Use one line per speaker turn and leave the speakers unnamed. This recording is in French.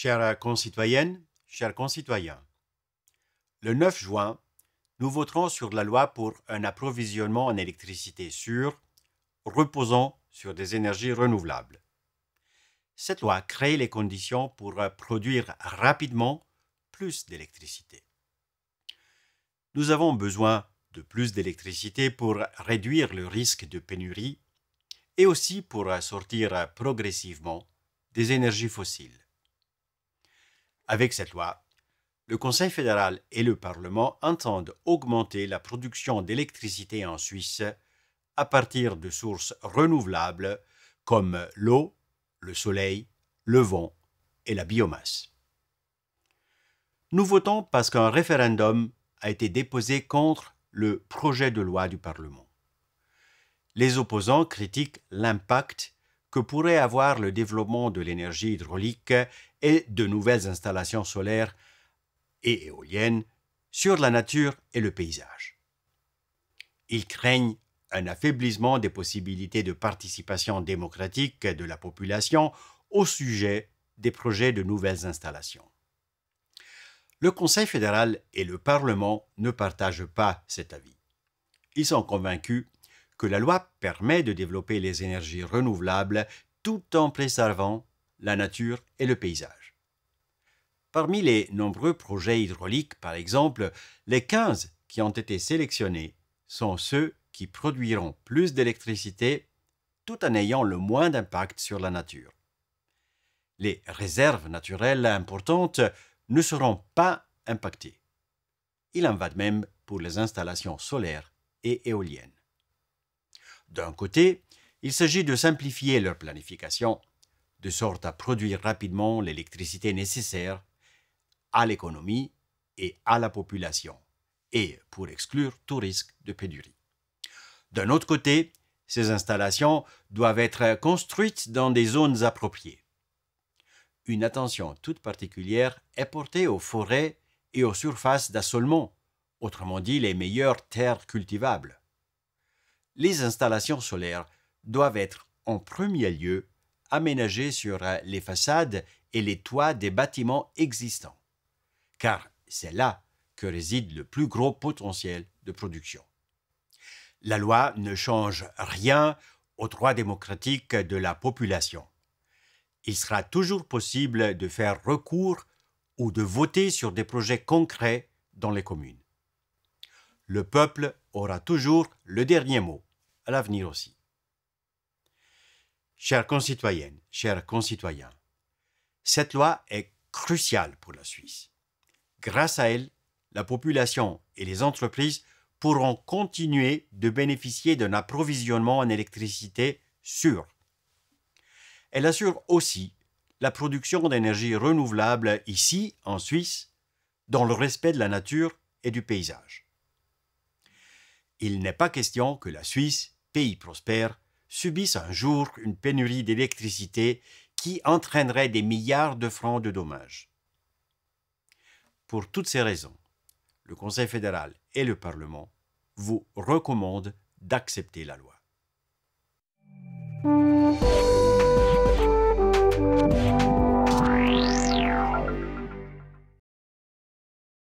Chères concitoyennes, chers concitoyens, le 9 juin, nous voterons sur la loi pour un approvisionnement en électricité sûr, reposant sur des énergies renouvelables. Cette loi crée les conditions pour produire rapidement plus d'électricité. Nous avons besoin de plus d'électricité pour réduire le risque de pénurie et aussi pour sortir progressivement des énergies fossiles. Avec cette loi, le Conseil fédéral et le Parlement entendent augmenter la production d'électricité en Suisse à partir de sources renouvelables comme l'eau, le soleil, le vent et la biomasse. Nous votons parce qu'un référendum a été déposé contre le projet de loi du Parlement. Les opposants critiquent l'impact que pourrait avoir le développement de l'énergie hydraulique et de nouvelles installations solaires et éoliennes sur la nature et le paysage. Ils craignent un affaiblissement des possibilités de participation démocratique de la population au sujet des projets de nouvelles installations. Le Conseil fédéral et le Parlement ne partagent pas cet avis. Ils sont convaincus que la loi permet de développer les énergies renouvelables tout en préservant la nature et le paysage. Parmi les nombreux projets hydrauliques, par exemple, les 15 qui ont été sélectionnés sont ceux qui produiront plus d'électricité tout en ayant le moins d'impact sur la nature. Les réserves naturelles importantes ne seront pas impactées. Il en va de même pour les installations solaires et éoliennes. D'un côté, il s'agit de simplifier leur planification, de sorte à produire rapidement l'électricité nécessaire à l'économie et à la population, et pour exclure tout risque de pénurie. D'un autre côté, ces installations doivent être construites dans des zones appropriées. Une attention toute particulière est portée aux forêts et aux surfaces d'assolement, autrement dit les meilleures terres cultivables. Les installations solaires doivent être en premier lieu aménagées sur les façades et les toits des bâtiments existants, car c'est là que réside le plus gros potentiel de production. La loi ne change rien aux droits démocratiques de la population. Il sera toujours possible de faire recours ou de voter sur des projets concrets dans les communes. Le peuple aura toujours le dernier mot, à l'avenir aussi. Chères concitoyennes, chers concitoyens, cette loi est cruciale pour la Suisse. Grâce à elle, la population et les entreprises pourront continuer de bénéficier d'un approvisionnement en électricité sûr. Elle assure aussi la production d'énergie renouvelable ici, en Suisse, dans le respect de la nature et du paysage. Il n'est pas question que la Suisse, pays prospère, subisse un jour une pénurie d'électricité qui entraînerait des milliards de francs de dommages. Pour toutes ces raisons, le Conseil fédéral et le Parlement vous recommandent d'accepter la loi.